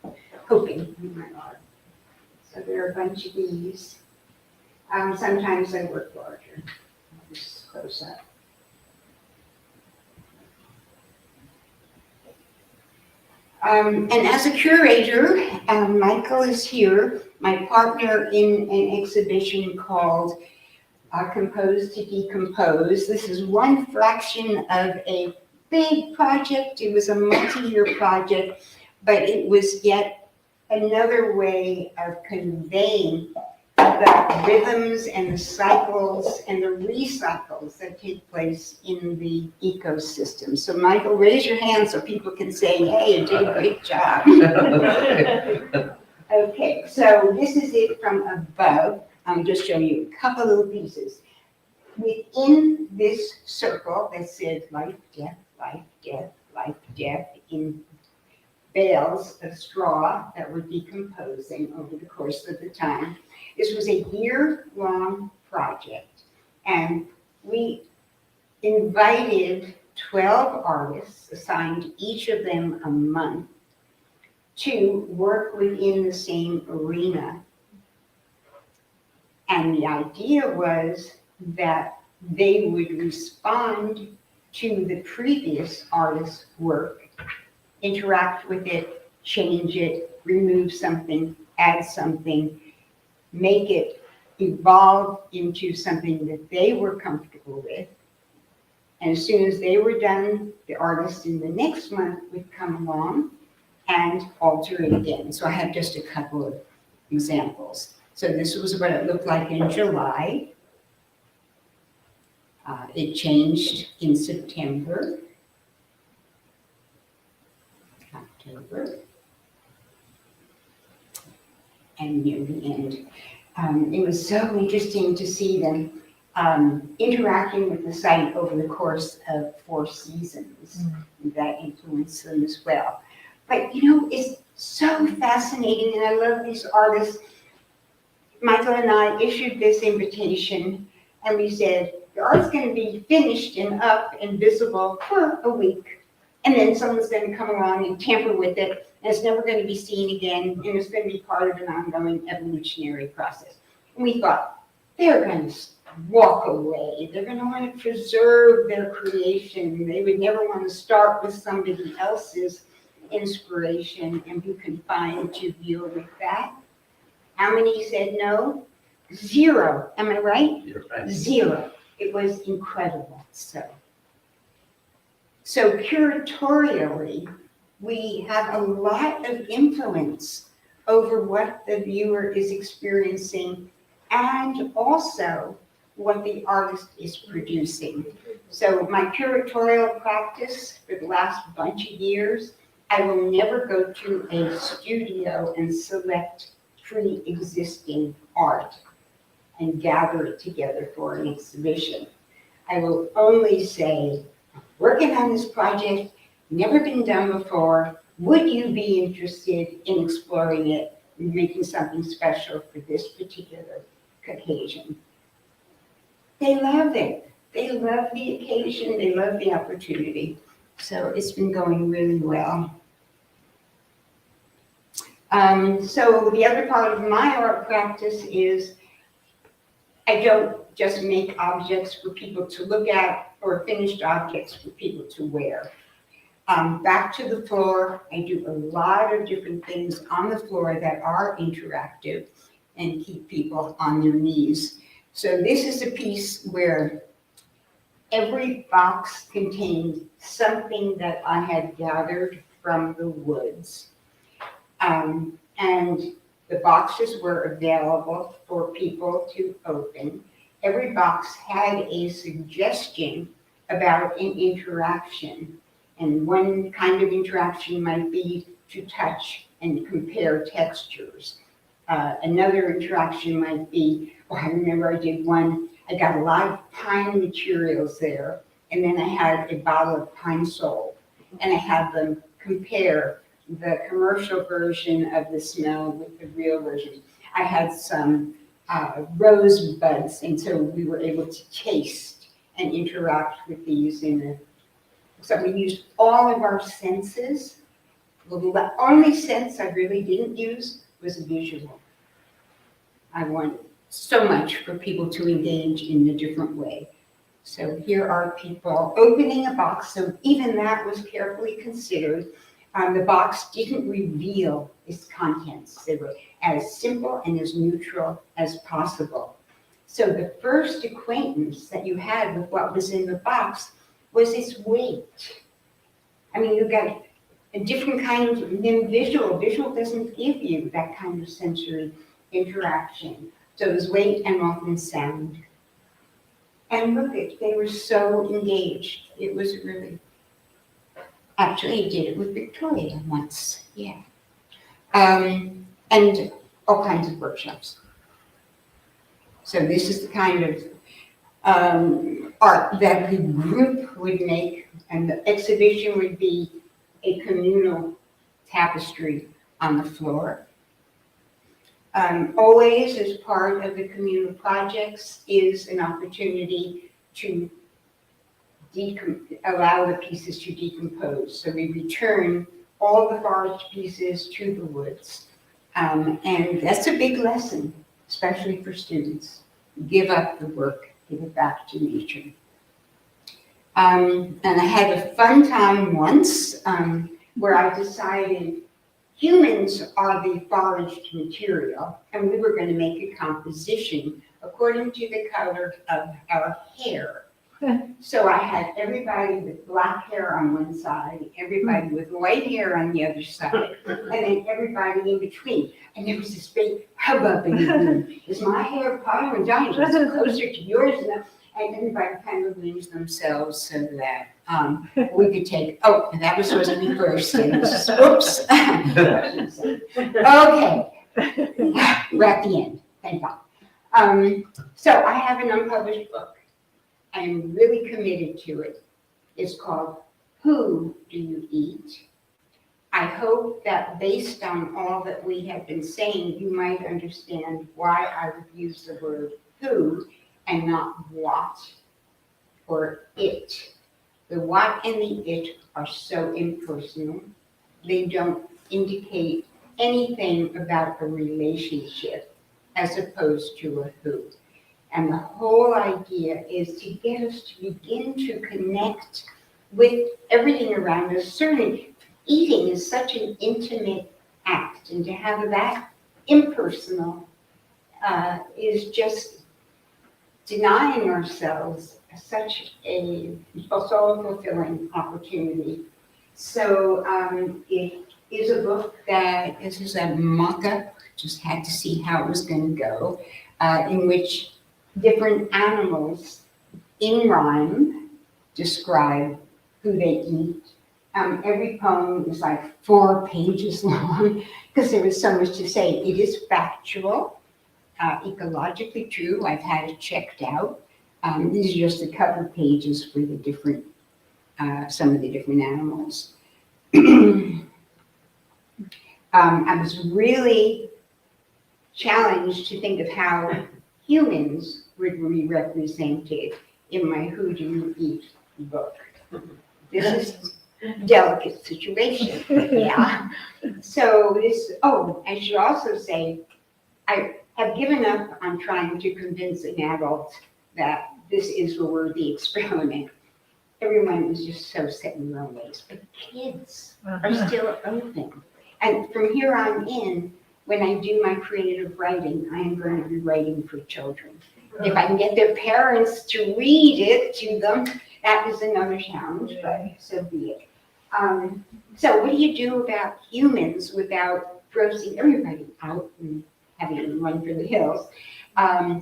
hoping in my art. So there are a bunch of these. Sometimes I work larger. I'll just close up. And as a curator, Michael is here, my partner in an exhibition called Compose to Decompose. This is one fraction of a big project. It was a multi-year project, but it was yet another way of conveying the rhythms and the cycles and the recycles that take place in the ecosystem. So Michael, raise your hand so people can say, hey, you did a great job. Okay, so this is it from above. I'm just showing you a couple little pieces. Within this circle that said life, death, life, death, life, death, in bales of straw that were decomposing over the course of the time. This was a year-long project, and we invited 12 artists, assigned each of them a month, to work within the same arena. And the idea was that they would respond to the previous artist's work, interact with it, change it, remove something, add something, make it evolve into something that they were comfortable with. And as soon as they were done, the artist in the next month would come along and alter it again. So I have just a couple of examples. So this was what it looked like in July. It changed in September, October, and near the end. It was so interesting to see them interacting with the site over the course of 4 seasons. That influenced them as well. But you know, it's so fascinating, and I love these artists. Michael and I issued this invitation, and we said, the art's going to be finished and up and visible for a week. And then someone's going to come along and tamper with it, and it's never going to be seen again, and it's going to be part of an ongoing evolutionary process. And we thought, they're going to walk away. They're going to want to preserve their creation. They would never want to start with somebody else's inspiration and be confined to deal with that. How many said no? 0. Am I right? You're right. 0. It was incredible. So curatorially, we have a lot of influence over what the viewer is experiencing and also what the artist is producing. So my curatorial practice for the last bunch of years, I will never go to a studio and select pre-existing art and gather it together for an exhibition. I will only say, working on this project, never been done before, would you be interested in exploring it and making something special for this particular occasion? They love it. They love the occasion. They love the opportunity. So it's been going really well. So the other part of my art practice is I don't just make objects for people to look at or finished objects for people to wear. Back to the floor, I do a lot of different things on the floor that are interactive and keep people on their knees. So this is a piece where every box contained something that I had gathered from the woods. And the boxes were available for people to open. Every box had a suggestion about an interaction. And one kind of interaction might be to touch and compare textures. Another interaction might be, I remember I did one, I got a lot of pine materials there, and then I had a bottle of pine sol, and I had them compare the commercial version of the smell with the real version. I had some rose buds, and so we were able to taste and interact with these so we used all of our senses. Well, the only sense I really didn't use was visual. I want so much for people to engage in a different way. So here are people opening a box, so even that was carefully considered. The box didn't reveal its contents. They were as simple and as neutral as possible. So the first acquaintance that you had with what was in the box was its weight. I mean, you got a different kind of visual. Visual doesn't give you that kind of sensory interaction. So it was weight and often sound. And look, they were so engaged. It was really, actually I did it with Victoria once, yeah. And all kinds of workshops. So this is the kind of art that the group would make, and the exhibition would be a communal tapestry on the floor. Always, as part of the communal projects, is an opportunity to allow the pieces to decompose. So we return all the forest pieces to the woods. And that's a big lesson, especially for students. Give up the work, give it back to nature. And I had a fun time once where I decided humans are the foraged material, and we were going to make a composition according to the color of our hair. So I had everybody with black hair on one side, everybody with white hair on the other side, and then everybody in between. And there was this big hubbub in the room. Is my hair part or dying? Is it closer to yours? And everybody kind of arranged themselves so that we could take, and that was supposed to be first. Oops. Okay. We're at the end, thank God. So I have an unpublished book. I am really committed to it. It's called Who Do You Eat? I hope that based on all that we have been saying, you might understand why I would use the word who and not what or it. The what and the it are so impersonal. They don't indicate anything about a relationship as opposed to a who. And the whole idea is to get us to begin to connect with everything around us. Certainly, eating is such an intimate act, and to have that impersonal is just denying ourselves such a soul-fulfilling opportunity. So it is a book that, this is a mock-up, just had to see how it was going to go, in which different animals in rhyme describe who they eat. Every poem is like 4 pages long because there was so much to say. It is factual, ecologically true. I've had it checked out. These are just the cover pages for the different, some of the different animals. I was really challenged to think of how humans would be represented in my Who Do You Eat book. This is a delicate situation, yeah. So this, oh, I should also say, I have given up on trying to convince an adult that this is a worthy experiment. Everyone was just so set in their own ways, but kids are still open. And from here on in, when I do my creative writing, I am going to be writing for children. If I can get their parents to read it to them, that is another challenge, but so be it. So what do you do about humans without grossing everybody out and having them run for the hills?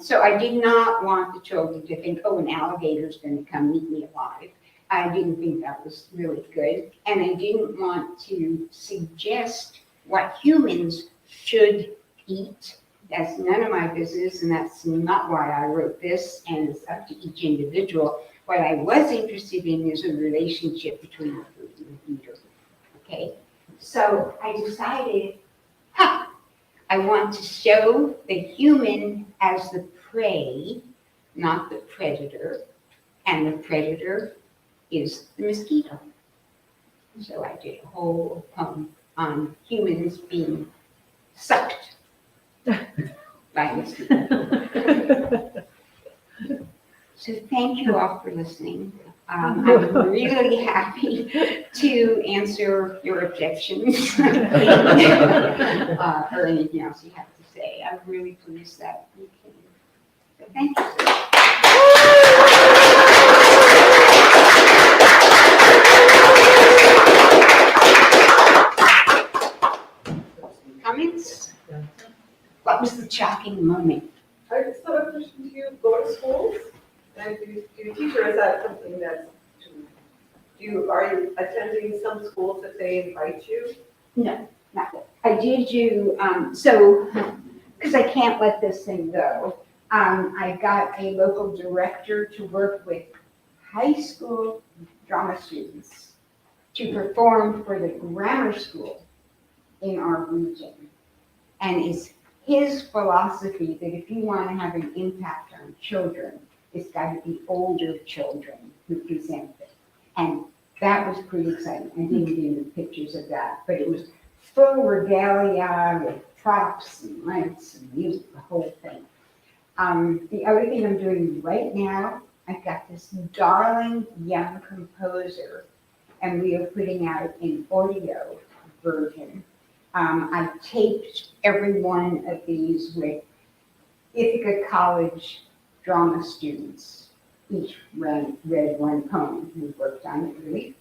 So I did not want the children to think, oh, an alligator is going to come eat me alive. I didn't think that was really good. And I didn't want to suggest what humans should eat. That's none of my business, and that's not why I wrote this, and it's up to each individual. What I was interested in is a relationship between the food and the eater. Okay? So I decided, I want to show the human as the prey, not the predator, and the predator is the mosquito. So I did a whole poem on humans being sucked by mosquitoes. So thank you all for listening. I'm really happy to answer your objections or anything else you have to say. I'm really pleased that you came. So thank you. Comments? What was the shocking moment? I just have a question. Do you go to schools? And do you teach, or is that something that's, are you attending some schools that they invite you? No, not yet. I did do, so, because I can't let this thing go, I got a local director to work with high school drama students to perform for the grammar school in our region. And it's his philosophy that if you want to have an impact on children, it's got to be older children who present it. And that was pretty exciting. I didn't get any pictures of that, but it was full regalia with props and lights and music, the whole thing. The other thing I'm doing right now, I've got this darling young composer, and we are putting out an audio version. I taped every one of these with Ithaca College drama students. Each read one poem. We worked on it really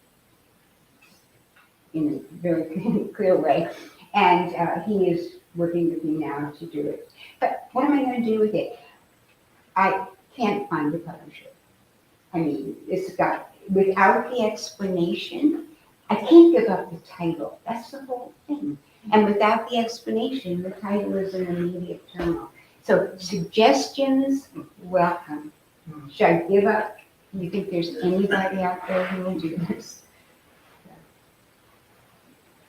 in a very clear way. And he is working with me now to do it. But what am I going to do with it? I can't find a publisher. I mean, it's got, without the explanation, I can't give up the title. That's the whole thing. And without the explanation, the title is an immediate turn-off. So suggestions, welcome. Should I give up? You think there's anybody out there who will do this?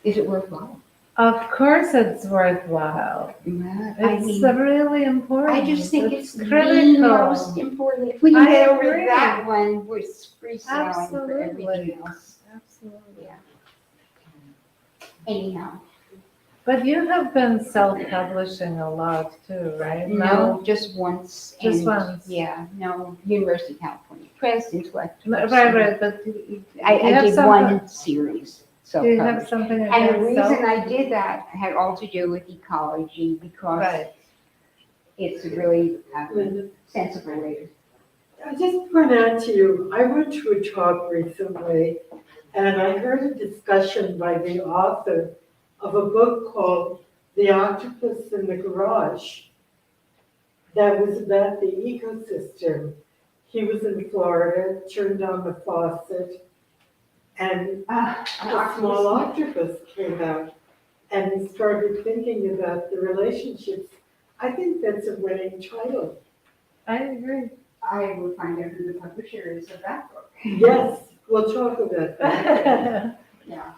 Is it worthwhile? Of course it's worthwhile. It's really important. I just think it's the critical. most important. If we can I get over agree. that one, we're freestyling for Absolutely. everything else. Absolutely. Yeah. Anyhow, But you have been self-publishing a lot too, right? no, just once. Just and, once. Yeah, no, University of California Press, Intellectual. Right, but do you I have did something- one series, do you have self-published. something And the against reason I did that had all to do with ecology, because Right. it's a really sensible way to. I just point out to you, I went to a talk recently and I heard a discussion by the author of a book called The Octopus in the Garage that was about the ecosystem. He was in Florida, turned on the faucet, and a small octopus came out, and he started thinking about the relationships. I think that's a winning title. I agree. I will find out who the publisher is of that book. Yes, we'll talk about that. Yeah.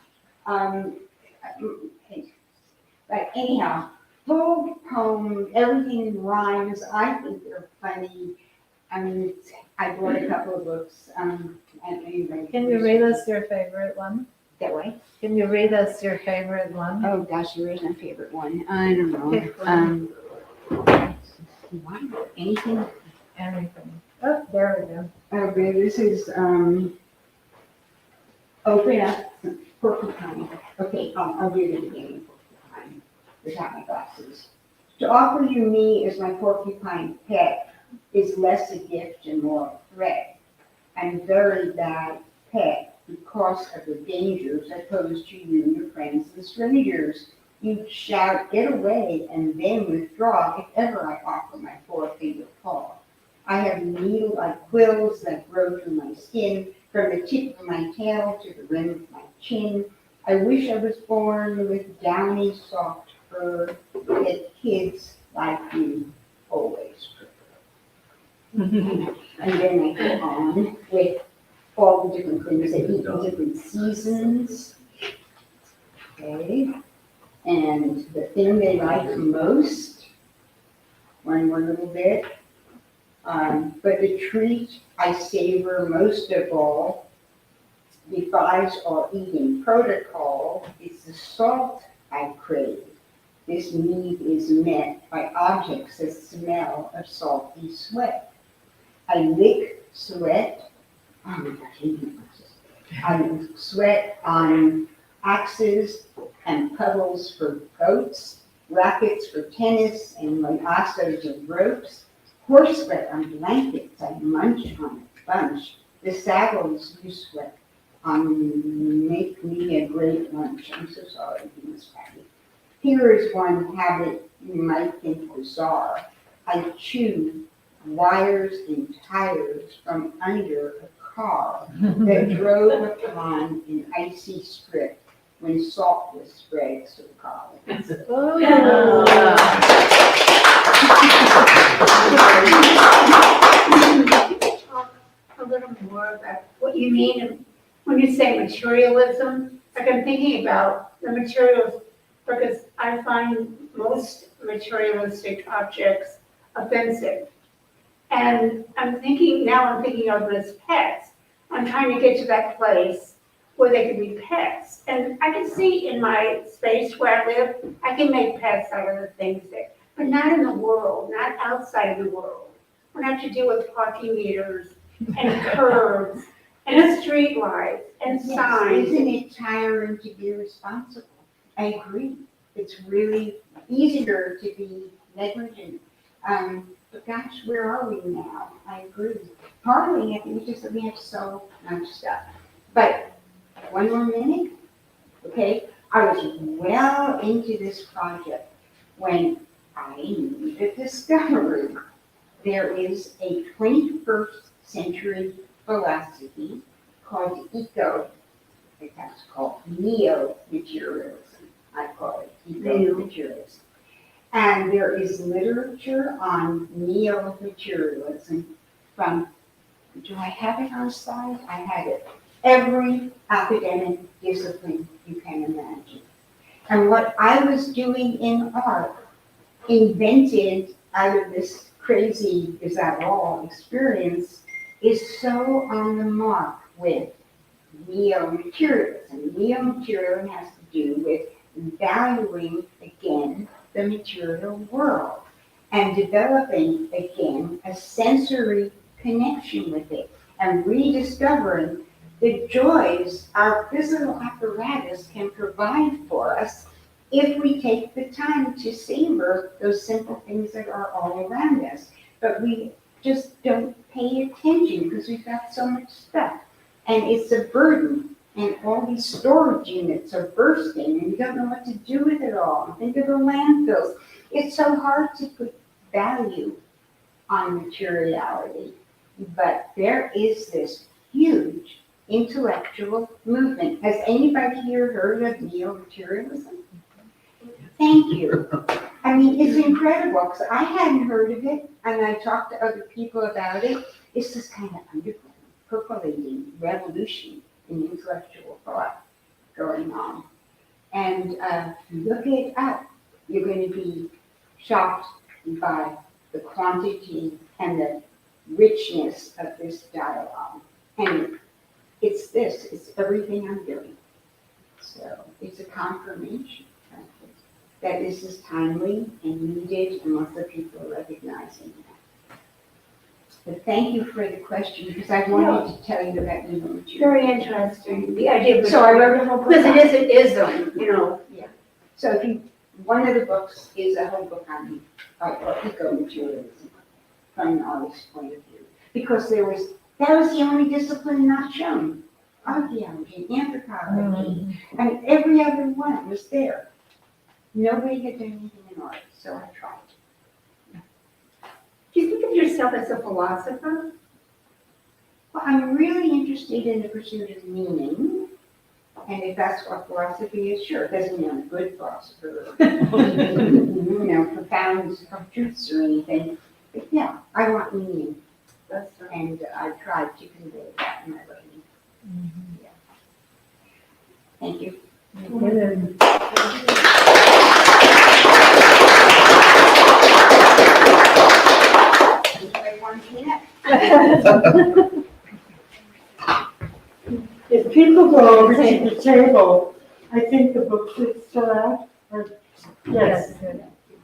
But anyhow, whole poem, everything rhymes. I think they're funny. I mean, I bought a couple of books. And anyway, Can you read us your favorite one? that way? Can you read us your favorite one? Oh gosh, there is my favorite one. I don't know. Pick one. Anything? Anything. Oh, there we go. Okay, this is open up porcupine. Okay, I'll read it again. Porcupine, without my glasses. To offer you me as my porcupine pet is less a gift and more a threat. I'm very bad pet because of the dangers I pose to you and your friends and strangers. You shout, get away, and then withdraw if ever I offer my forefinger paw. I have needle-like quills that grow through my skin, from the tip of my tail to the rim of my chin. I wish I was born with downy, soft fur that kids like you always prefer. And then I go on with all the different things that eat in different seasons. Okay. And the thing they like most, one more little bit. But the treat I savor most of all defies all eating protocol. It's the salt I crave. This need is met by objects that smell of salty sweat. I lick sweat. Oh my gosh, I sweat on axes and puddles for goats, rackets for tennis, and lassos of ropes. Horse sweat on blankets, I munch on a bunch. The saddles you sweat on make me a great lunch. I'm so sorry, Miss Patty. Here is one habit you might think bizarre. I chew wires and tires from under a car that drove upon an icy strip when salt was spread so college. Talk a little more about what you mean when you say materialism. Like I'm thinking about the materials, because I find most materialistic objects offensive. And I'm thinking of them as pets. I'm trying to get to that place where they can be pets. And I can see in my space where I live, I can make pets out of the things there, but not in the world, not outside of the world. When I have to deal with parking meters and curbs and street lights and signs. Isn't it tiring to be responsible? I agree. It's really easier to be negligent. But gosh, where are we now? I agree. Partly, I think it's just that we have so much stuff. But one more minute, okay? I was well into this project when I made a discovery. There is a 21st century philosophy called that's called neo-materialism. I call it eco-materialism. And there is literature on neo-materialism from, do I have it on slide? I had it. Every academic discipline you can imagine. And what I was doing in art, invented out of this crazy, is that all experience, is so on the mark with neo-materialism. Neo-materialism has to do with valuing, again, the material world and developing, again, a sensory connection with it and rediscovering the joys our physical apparatus can provide for us if we take the time to savor those simple things that are all around us. But we just don't pay attention because we've got so much stuff. And it's a burden. And all these storage units are bursting and you don't know what to do with it all. And think of the landfills. It's so hard to put value on materiality. But there is this huge intellectual movement. Has anybody here heard of neo-materialism? Thank you. I mean, it's incredible because I hadn't heard of it and I talked to other people about it. It's this kind of underground, percolating revolution in intellectual thought going on. And look it up. You're going to be shocked by the quantity and the richness of this dialogue. And it's this, it's everything I'm doing. So it's a confirmation that this is timely and needed and lots of people are recognizing that. But thank you for the question because I wanted to tell you about neo-materialism. Very interesting, the idea of. So I wrote a whole book. Because it is an ism, you know. So if you, one of the books is a whole book on eco-materialism from an artist's point of view. Because that was the only discipline not shown. Archaeology, anthropology, and every other one was there. Nobody had done anything in art, so I tried. Do you think of yourself as a philosopher? Well, I'm really interested in the pursuit of meaning. And if that's what philosophy is, sure, it doesn't mean I'm a good philosopher, profound truths or anything. But yeah, I want meaning. And I tried to convey that in my writing. Yeah. Thank you. If people go over to the table, I think the books is still out. Yes.